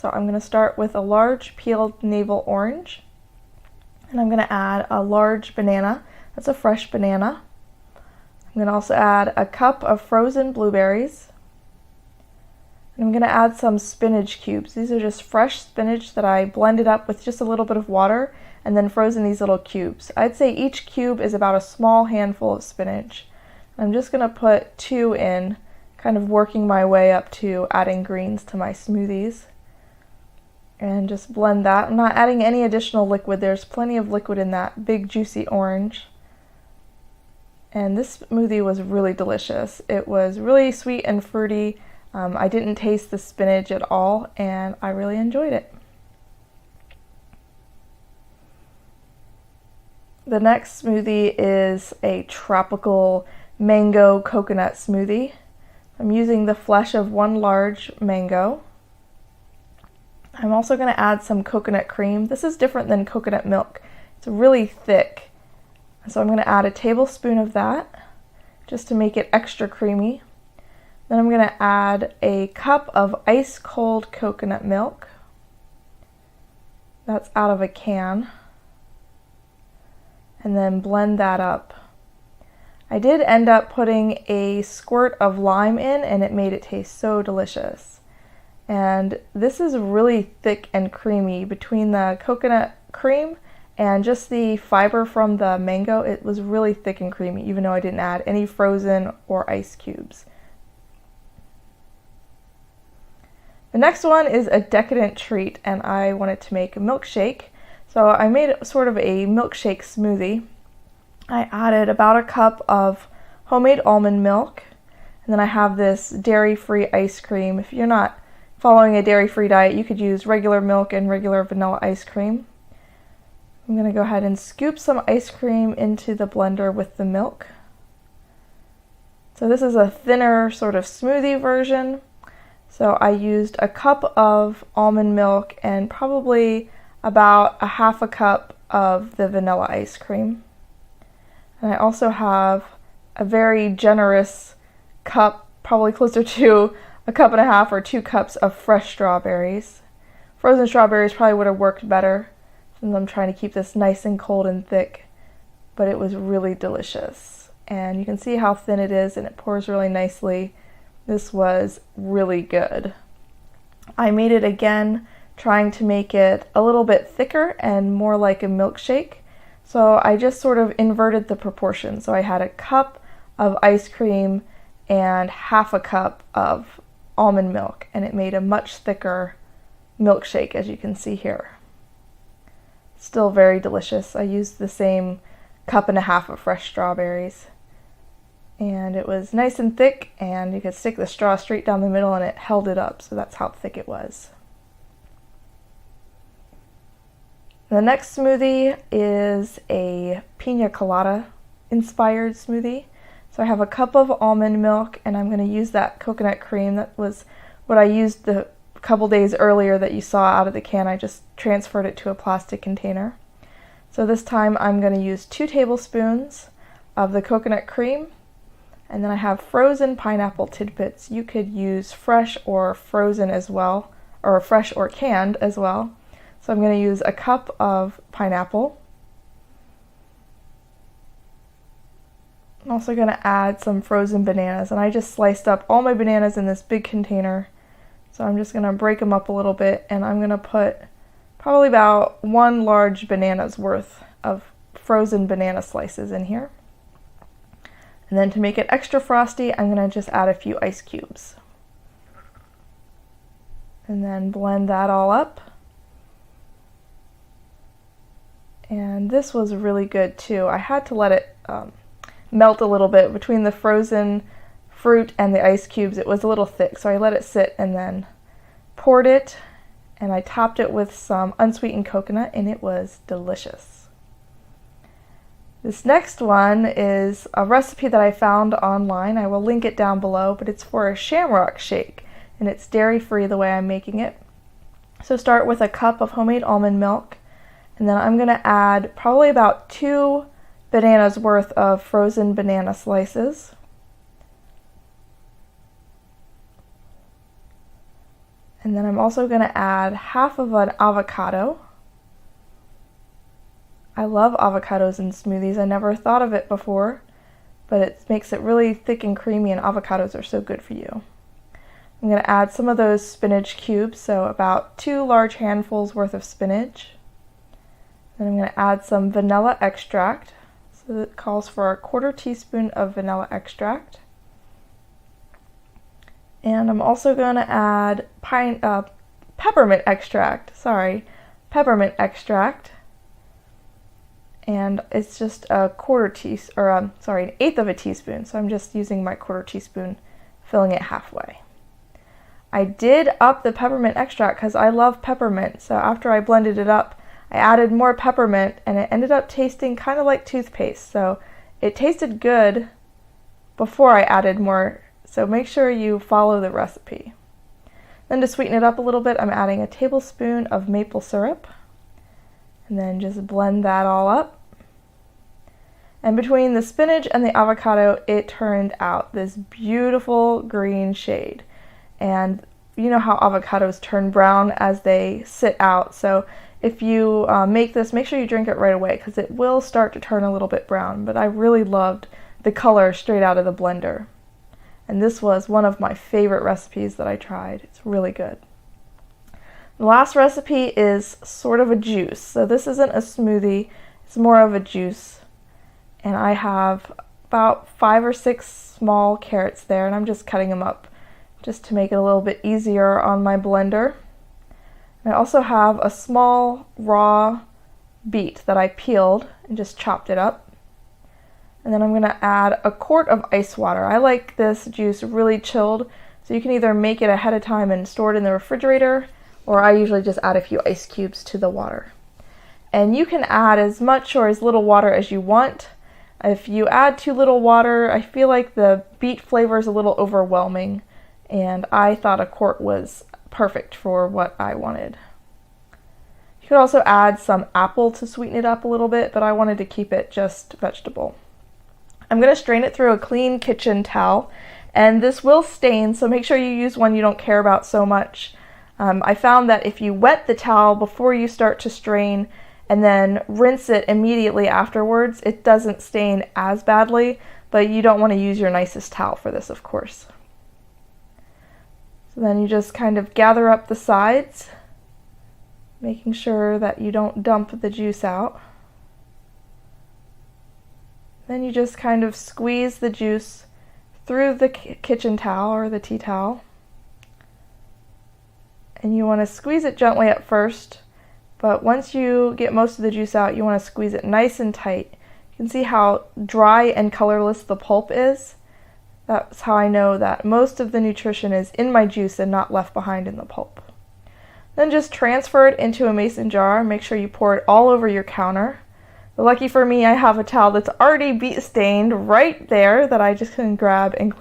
So I'm going to start with a large peeled navel orange, and I'm going to add a large banana. That's a fresh banana. I'm going to also add a cup of frozen blueberries. And I'm going to add some spinach cubes. These are just fresh spinach that I blended up with just a little bit of water and then frozen these little cubes. I'd say each cube is about a small handful of spinach. I'm just going to put 2 in, kind of working my way up to adding greens to my smoothies. And just blend that. I'm not adding any additional liquid. There's plenty of liquid in that big juicy orange. And this smoothie was really delicious. It was really sweet and fruity. I didn't taste the spinach at all, and I really enjoyed it. The next smoothie is a tropical mango coconut smoothie. I'm using the flesh of 1 large mango. I'm also going to add some coconut cream. This is different than coconut milk. It's really thick. So I'm going to add a tablespoon of that just to make it extra creamy. Then I'm going to add a cup of ice cold coconut milk. That's out of a can. And then blend that up. I did end up putting a squirt of lime in, and it made it taste so delicious. And this is really thick and creamy. Between the coconut cream and just the fiber from the mango, it was really thick and creamy, even though I didn't add any frozen or ice cubes. The next one is a decadent treat, and I wanted to make a milkshake. So I made sort of a milkshake smoothie. I added about a cup of homemade almond milk, and then I have this dairy-free ice cream. If you're not following a dairy-free diet, you could use regular milk and regular vanilla ice cream. I'm going to go ahead and scoop some ice cream into the blender with the milk. So this is a thinner sort of smoothie version. So I used a cup of almond milk and probably about a half a cup of the vanilla ice cream. And I also have a very generous cup, probably closer to a cup and a half or 2 cups of fresh strawberries. Frozen strawberries probably would have worked better since I'm trying to keep this nice and cold and thick, but it was really delicious. And you can see how thin it is, and it pours really nicely. This was really good. I made it again, trying to make it a little bit thicker and more like a milkshake. So I just sort of inverted the proportion. So I had a cup of ice cream and half a cup of almond milk, and it made a much thicker milkshake, as you can see here. Still very delicious. I used the same cup and a half of fresh strawberries, and it was nice and thick, and you could stick the straw straight down the middle and it held it up, so that's how thick it was. The next smoothie is a pina colada inspired smoothie. So I have a cup of almond milk, and I'm going to use that coconut cream. That was what I used the couple days earlier that you saw out of the can. I just transferred it to a plastic container. So this time I'm going to use 2 tablespoons of the coconut cream, and then I have frozen pineapple tidbits. You could use fresh or frozen as well, or fresh or canned as well. So I'm going to use a cup of pineapple. I'm also going to add some frozen bananas, and I just sliced up all my bananas in this big container. So I'm just going to break them up a little bit, and I'm going to put probably about 1 large banana's worth of frozen banana slices in here. And then to make it extra frosty, I'm going to just add a few ice cubes. And then blend that all up. And this was really good too. I had to let it melt a little bit between the frozen fruit and the ice cubes. It was a little thick, so I let it sit and then poured it, and I topped it with some unsweetened coconut, and it was delicious. This next one is a recipe that I found online. I will link it down below, but it's for a shamrock shake, and it's dairy-free the way I'm making it. So start with a cup of homemade almond milk, and then I'm going to add probably about 2 bananas worth of frozen banana slices. And then I'm also going to add half of an avocado. I love avocados in smoothies. I never thought of it before, but it makes it really thick and creamy, and avocados are so good for you. I'm going to add some of those spinach cubes, so about 2 large handfuls worth of spinach. Then I'm going to add some vanilla extract. So it calls for a 1/4 teaspoon of vanilla extract. And I'm also going to add peppermint extract. Peppermint extract. And it's just an 1/8 of a teaspoon. So I'm just using my 1/4 teaspoon, filling it halfway. I did up the peppermint extract because I love peppermint. So after I blended it up, I added more peppermint, and it ended up tasting kind of like toothpaste. So it tasted good before I added more. So make sure you follow the recipe. Then to sweeten it up a little bit, I'm adding a tablespoon of maple syrup. And then just blend that all up. And between the spinach and the avocado, it turned out this beautiful green shade. And you know how avocados turn brown as they sit out. So if you make this, make sure you drink it right away because it will start to turn a little bit brown. But I really loved the color straight out of the blender. And this was one of my favorite recipes that I tried. It's really good. The last recipe is sort of a juice. So this isn't a smoothie, it's more of a juice. And I have about 5 or 6 small carrots there, and I'm just cutting them up just to make it a little bit easier on my blender. And I also have a small raw beet that I peeled and just chopped it up. And then I'm going to add a quart of ice water. I like this juice really chilled, so you can either make it ahead of time and store it in the refrigerator, or I usually just add a few ice cubes to the water. And you can add as much or as little water as you want. If you add too little water, I feel like the beet flavor is a little overwhelming, and I thought a quart was perfect for what I wanted. You could also add some apple to sweeten it up a little bit, but I wanted to keep it just vegetable. I'm going to strain it through a clean kitchen towel, and this will stain, so make sure you use one you don't care about so much. I found that if you wet the towel before you start to strain and then rinse it immediately afterwards, it doesn't stain as badly, but you don't want to use your nicest towel for this, of course. So then you just kind of gather up the sides, making sure that you don't dump the juice out. Then you just kind of squeeze the juice through the kitchen towel or the tea towel. And you want to squeeze it gently at first, but once you get most of the juice out, you want to squeeze it nice and tight. You can see how dry and colorless the pulp is. That's how I know that most of the nutrition is in my juice and not left behind in the pulp. Then just transfer it into a mason jar. Make sure you pour it all over your counter. But lucky for me, I have a towel that's already beet stained right there that I just can grab and clean.